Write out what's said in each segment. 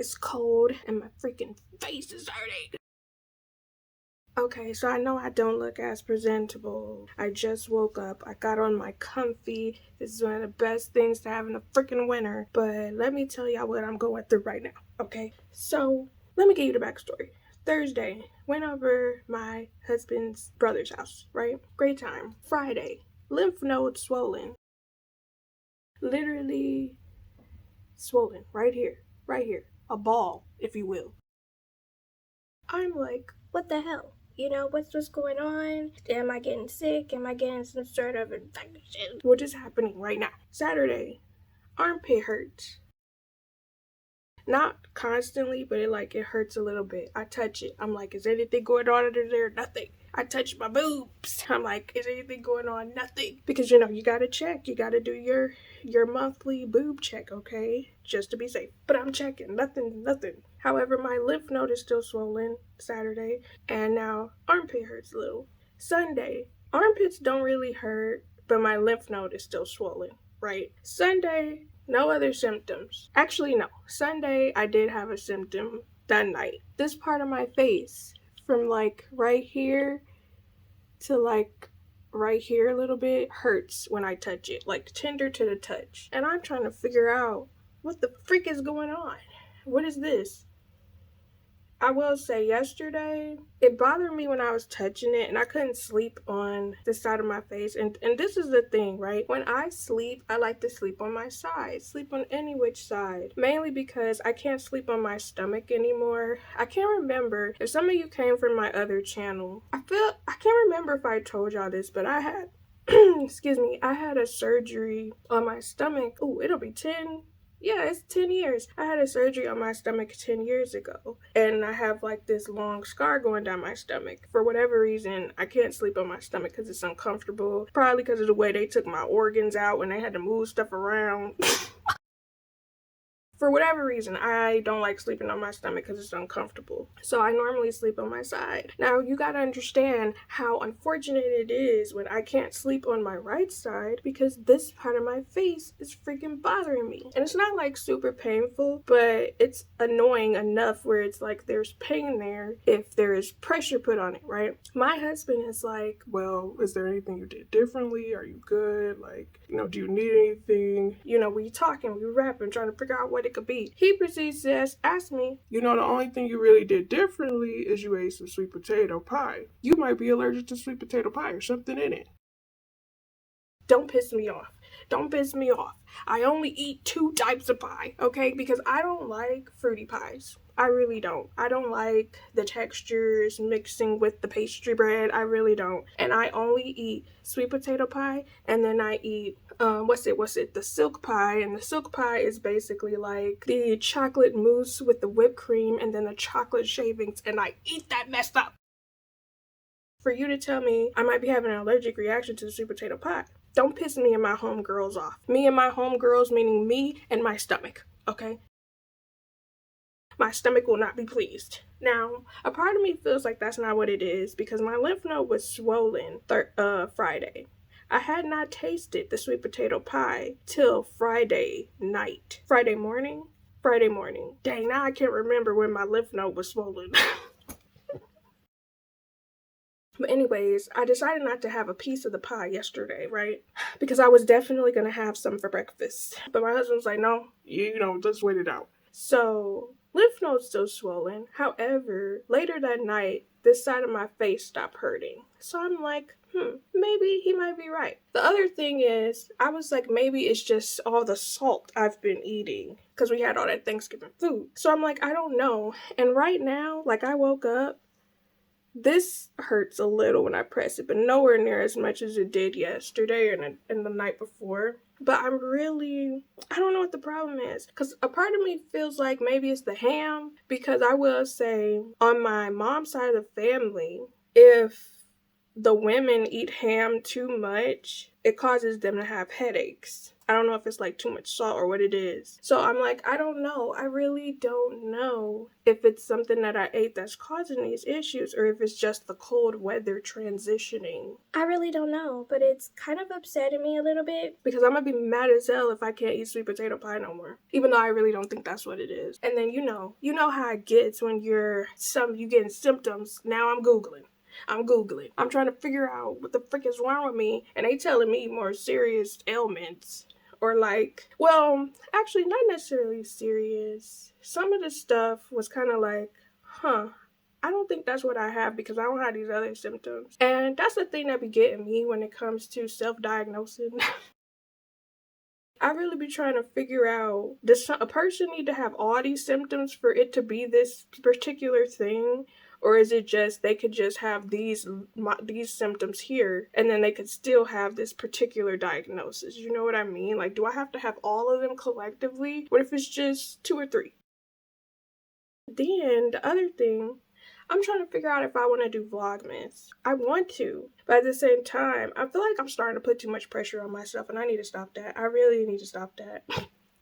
It's cold and my freaking face is hurting. Okay, so I know I don't look as presentable. I just woke up. I got on my comfy. This is one of the best things to have in the freaking winter. But let me tell y'all what I'm going through right now, okay? So let me give you the backstory. Thursday, went over my husband's brother's house, right? Great time. Friday, lymph node swollen. Literally swollen right here, right here. A ball, if you will. I'm like, what the hell? You know, what's going on? Am I getting sick? Am I getting some sort of infection? What is happening right now? Saturday, armpit hurts. Not constantly, but it hurts a little bit. I touch it. I'm like, is anything going on under there? Nothing. I touch my boobs. I'm like, is anything going on? Nothing. Because you gotta check. You gotta do your monthly boob check, okay? Just to be safe. But I'm checking. Nothing. However, my lymph node is still swollen Saturday, and now armpit hurts a little. Sunday, armpits don't really hurt, but my lymph node is still swollen, right? Sunday, no other symptoms. Actually, no. Sunday, I did have a symptom that night. This part of my face, from right here to right here a little bit, hurts when I touch it. Tender to the touch. And I'm trying to figure out what the freak is going on. What is this? I will say yesterday, it bothered me when I was touching it and I couldn't sleep on this side of my face. And this is the thing, right? When I sleep, I like to sleep on my side, sleep on any which side. Mainly because I can't sleep on my stomach anymore. I can't remember if some of you came from my other channel. I can't remember if I told y'all this, but I had, excuse me, I had a surgery on my stomach. Oh, it'll be 10. Yeah, it's 10 years. I had a surgery on my stomach 10 years ago. And I have this long scar going down my stomach. For whatever reason, I can't sleep on my stomach because it's uncomfortable. Probably because of the way they took my organs out when they had to move stuff around. For whatever reason, I don't like sleeping on my stomach because it's uncomfortable. So I normally sleep on my side. Now, you gotta understand how unfortunate it is when I can't sleep on my right side because this part of my face is freaking bothering me. And it's not super painful, but it's annoying enough where it's there's pain there if there is pressure put on it, right? My husband is like, well, is there anything you did differently? Are you good? Do you need anything? We talking, we rapping, trying to figure out what it could be. He proceeds to ask me, the only thing you really did differently is you ate some sweet potato pie. You might be allergic to sweet potato pie or something in it. Don't piss me off. Don't piss me off. I only eat 2 types of pie, okay? Because I don't like fruity pies. I really don't. I don't like the textures mixing with the pastry bread. I really don't. And I only eat sweet potato pie, and then I eat the silk pie. And the silk pie is basically the chocolate mousse with the whipped cream and then the chocolate shavings, and I eat that messed up. For you to tell me I might be having an allergic reaction to the sweet potato pie, don't piss me and my homegirls off. Me and my homegirls meaning me and my stomach, okay? My stomach will not be pleased. Now, a part of me feels like that's not what it is because my lymph node was swollen Friday. I had not tasted the sweet potato pie till Friday night. Friday morning. Dang, now I can't remember when my lymph node was swollen. But anyways, I decided not to have a piece of the pie yesterday, right? Because I was definitely going to have some for breakfast. But my husband's like, no, let's wait it out. So, lymph node's still swollen. However, later that night, this side of my face stopped hurting. So I'm like, maybe he might be right. The other thing is, I was like, maybe it's just all the salt I've been eating because we had all that Thanksgiving food. So I'm like, I don't know. And right now, I woke up, this hurts a little when I press it, but nowhere near as much as it did yesterday and the night before. But I don't know what the problem is. Because a part of me feels like maybe it's the ham. Because I will say, on my mom's side of the family, if the women eat ham too much, it causes them to have headaches. I don't know if it's like too much salt or what it is. So I'm like, I don't know. I really don't know if it's something that I ate that's causing these issues or if it's just the cold weather transitioning. I really don't know, but it's kind of upsetting me a little bit because I'm gonna be mad as hell if I can't eat sweet potato pie no more. Even though I really don't think that's what it is. And then you know how it gets when you getting symptoms. Now I'm Googling. I'm trying to figure out what the frick is wrong with me, and they telling me more serious ailments. Or like, well, actually not necessarily serious. Some of the stuff was kind of like, I don't think that's what I have because I don't have these other symptoms. And that's the thing that be getting me when it comes to self-diagnosing. I really be trying to figure out, does a person need to have all these symptoms for it to be this particular thing? Or is it just they could just have these symptoms here and then they could still have this particular diagnosis? You know what I mean? Like, do I have to have all of them collectively? What if it's just 2 or 3? Then the other thing, I'm trying to figure out if I want to do Vlogmas. I want to, but at the same time, I feel like I'm starting to put too much pressure on myself and I need to stop that. I really need to stop that.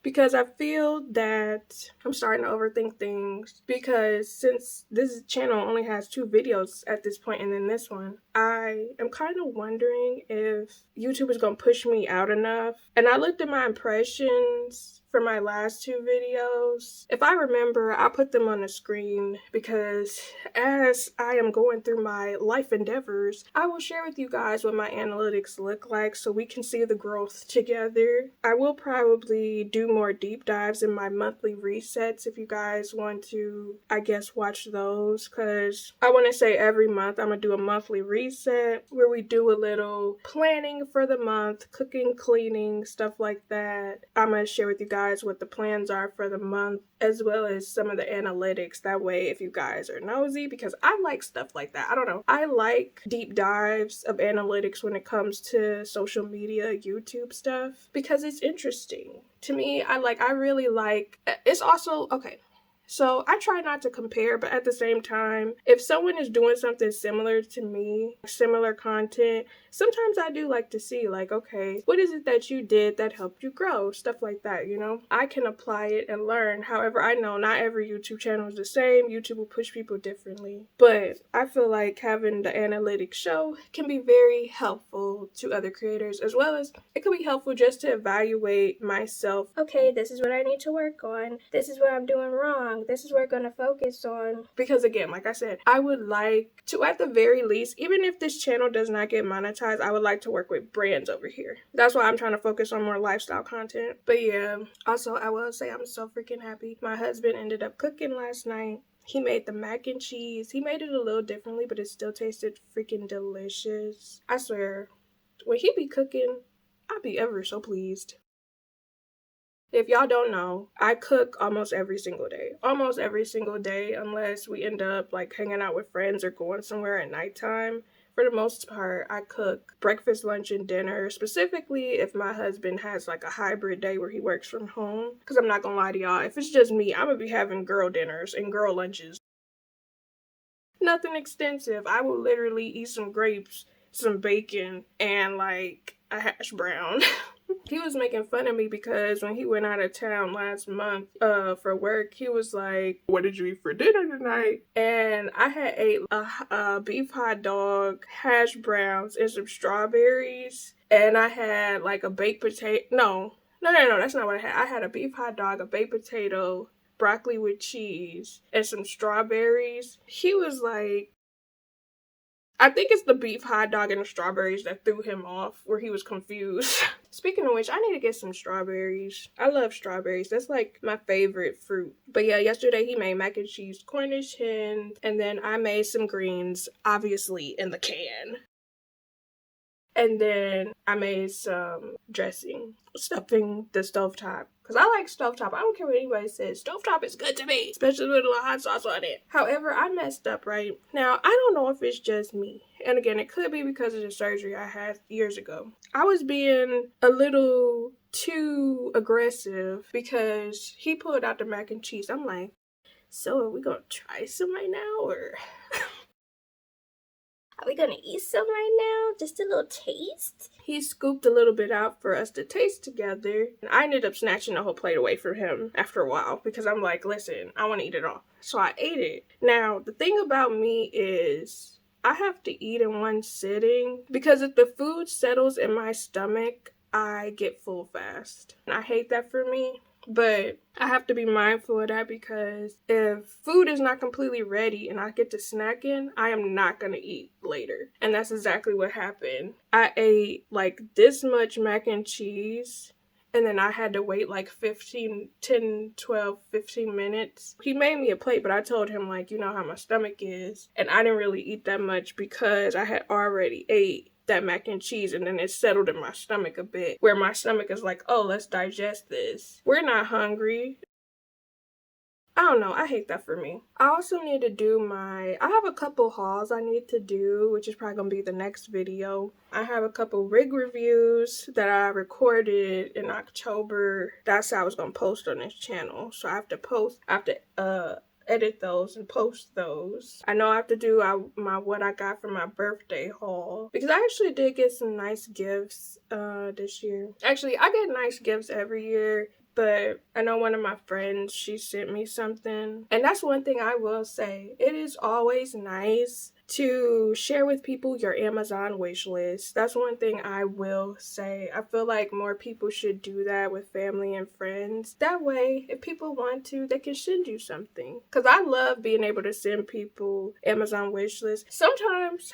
Because I feel that I'm starting to overthink things because since this channel only has 2 videos at this point and then this one, I am kind of wondering if YouTube is going to push me out enough. And I looked at my impressions for my last 2 videos. If I remember, I'll put them on the screen because as I am going through my life endeavors, I will share with you guys what my analytics look like so we can see the growth together. I will probably do more deep dives in my monthly resets if you guys want to, I guess, watch those, because I want to say every month I'm going to do a monthly reset where we do a little planning for the month, cooking, cleaning, stuff like that. I'm going to share with you guys what the plans are for the month as well as some of the analytics. That way, if you guys are nosy, because I like stuff like that. I don't know. I like deep dives of analytics when it comes to social media, YouTube stuff, because it's interesting. To me, I really like, it's also, okay. So I try not to compare, but at the same time, if someone is doing something similar to me, similar content, sometimes I do like to see like, okay, what is it that you did that helped you grow? Stuff like that, you know? I can apply it and learn. However, I know not every YouTube channel is the same. YouTube will push people differently. But I feel like having the analytics show can be very helpful to other creators, as well as it can be helpful just to evaluate myself. Okay, this is what I need to work on. This is what I'm doing wrong. This is what we're going to focus on. Because again, like I said, I would like to, at the very least, even if this channel does not get monetized, I would like to work with brands over here. That's why I'm trying to focus on more lifestyle content. But yeah, also I will say I'm so freaking happy. My husband ended up cooking last night. He made the mac and cheese. He made it a little differently, but it still tasted freaking delicious. I swear, when he be cooking, I'd be ever so pleased. If y'all don't know, I cook almost every single day. Almost every single day, unless we end up like hanging out with friends or going somewhere at nighttime. For the most part, I cook breakfast, lunch, and dinner, specifically if my husband has like a hybrid day where he works from home. Because I'm not gonna lie to y'all, if it's just me, I'm gonna be having girl dinners and girl lunches. Nothing extensive. I will literally eat some grapes, some bacon, and like a hash brown. He was making fun of me because when he went out of town last month for work, he was like, "What did you eat for dinner tonight?" And I had ate a beef hot dog, hash browns, and some strawberries. And I had like a baked potato. No, that's not what I had. I had a beef hot dog, a baked potato, broccoli with cheese, and some strawberries. He was like, I think it's the beef hot dog and the strawberries that threw him off, where he was confused. Speaking of which, I need to get some strawberries. I love strawberries. That's like my favorite fruit. But yeah, yesterday he made mac and cheese, Cornish hen, and then I made some greens, obviously in the can. And then I made some dressing, stuffing the stovetop. Because I like stovetop. I don't care what anybody says. Stovetop is good to me, especially with a little hot sauce on it. However, I messed up, right? Now, I don't know if it's just me. And again, it could be because of the surgery I had years ago. I was being a little too aggressive because he pulled out the mac and cheese. I'm like, so are we going to try some right now? Or Are we gonna eat some right now? Just a little taste? He scooped a little bit out for us to taste together. And I ended up snatching the whole plate away from him after a while because I'm like, listen, I want to eat it all. So I ate it. Now, the thing about me is I have to eat in one sitting because if the food settles in my stomach, I get full fast. And I hate that for me. But I have to be mindful of that because if food is not completely ready and I get to snacking, I am not going to eat later. And that's exactly what happened. I ate like this much mac and cheese and then I had to wait like 10, 12, 15 minutes. He made me a plate, but I told him like, you know how my stomach is. And I didn't really eat that much because I had already ate that mac and cheese and then it settled in my stomach a bit where my stomach is like, oh, let's digest this. We're not hungry. I don't know. I hate that for me. I also need to do I have a couple hauls I need to do, which is probably going to be the next video. I have a couple rig reviews that I recorded in October. That's how I was going to post on this channel. So I have to edit those and post those. I know I have to do what I got for my birthday haul because I actually did get some nice gifts this year. Actually, I get nice gifts every year, but I know one of my friends, she sent me something. And that's one thing I will say. It is always nice to share with people your Amazon wish list. That's one thing I will say. I feel like more people should do that with family and friends. That way, if people want to, they can send you something. Because I love being able to send people Amazon wish lists. Sometimes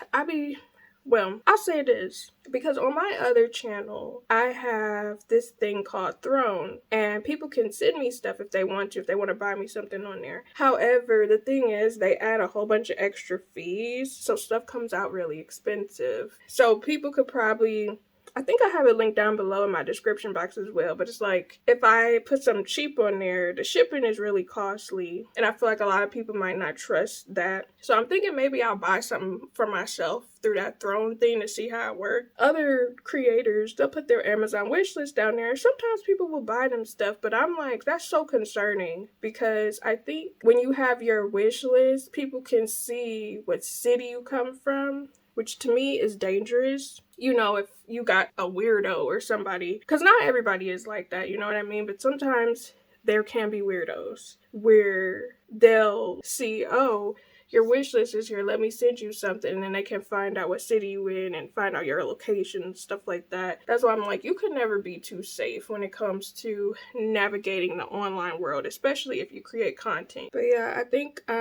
I'll say this, because on my other channel, I have this thing called Throne, and people can send me stuff if they want to buy me something on there. However, the thing is, they add a whole bunch of extra fees, so stuff comes out really expensive. So people could probably, I think I have it linked down below in my description box as well, but it's like, if I put something cheap on there, the shipping is really costly, and I feel like a lot of people might not trust that. So I'm thinking maybe I'll buy something for myself through that Throne thing to see how it works. Other creators, they'll put their Amazon wish list down there, and sometimes people will buy them stuff, but I'm like, that's so concerning, because I think when you have your wish list, people can see what city you come from, which to me is dangerous. You know, if you got a weirdo or somebody, because not everybody is like that, you know what I mean? But sometimes there can be weirdos where they'll see, oh, your wish list is here, let me send you something, and then they can find out what city you in and find out your location and stuff like that. That's why I'm like, you could never be too safe when it comes to navigating the online world, especially if you create content. But yeah, I think I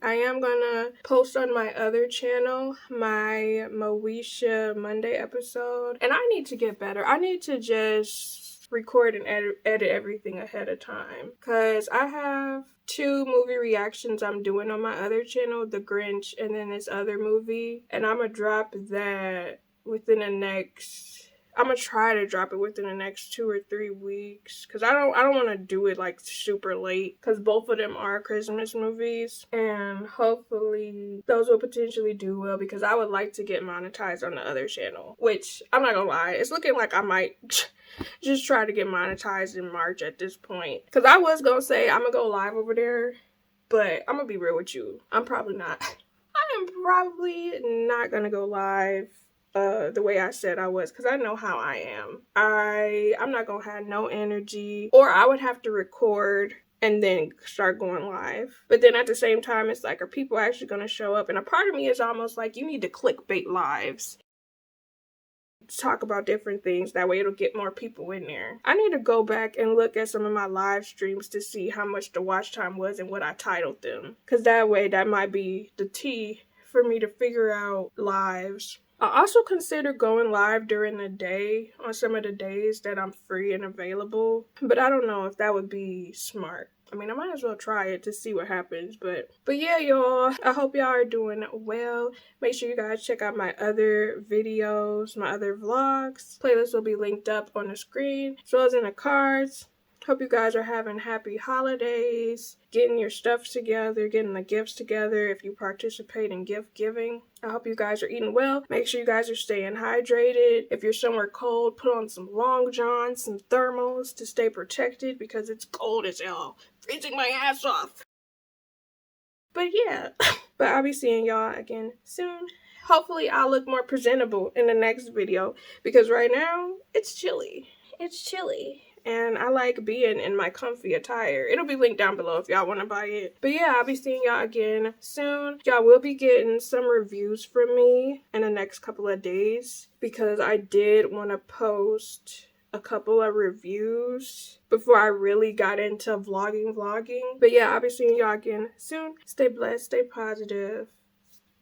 am gonna post on my other channel my Moesha Monday episode, and I need to get better. I need to just record and edit everything ahead of time, because I have 2 movie reactions I'm doing on my other channel, The Grinch and then this other movie, and I'm gonna drop that within the next, I'm gonna try to drop it within the next 2 or 3 weeks, because I don't want to do it like super late, because both of them are Christmas movies, and hopefully those will potentially do well, because I would like to get monetized on the other channel, which I'm not gonna lie, it's looking like I might just try to get monetized in March at this point, because I was gonna say I'm gonna go live over there, but I'm gonna be real with you, I'm probably not. I am probably not gonna go live the way I said I was, because I know how I am. I'm not gonna have no energy, or I would have to record and then start going live. But then at the same time, it's like, are people actually gonna show up? And a part of me is almost like, you need to clickbait lives, talk about different things, that way it'll get more people in there. I need to go back and look at some of my live streams to see how much the watch time was and what I titled them, because that way that might be the tea for me to figure out lives. I also consider going live during the day on some of the days that I'm free and available, but I don't know if that would be smart. I mean, I might as well try it to see what happens, but yeah, y'all, I hope y'all are doing well. Make sure you guys check out my other videos, my other vlogs. Playlist will be linked up on the screen, as well as in the cards. Hope you guys are having happy holidays, getting your stuff together, getting the gifts together if you participate in gift giving. I hope you guys are eating well. Make sure you guys are staying hydrated. If you're somewhere cold, put on some long johns, some thermals to stay protected, because it's cold as hell. Freezing my ass off. But yeah, but I'll be seeing y'all again soon. Hopefully I'll look more presentable in the next video, because right now it's chilly. It's chilly. And I like being in my comfy attire. It'll be linked down below if y'all want to buy it. But yeah, I'll be seeing y'all again soon. Y'all will be getting some reviews from me in the next couple of days, because I did want to post a couple of reviews before I really got into vlogging. But yeah, I'll be seeing y'all again soon. Stay blessed, stay positive.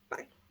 Bye.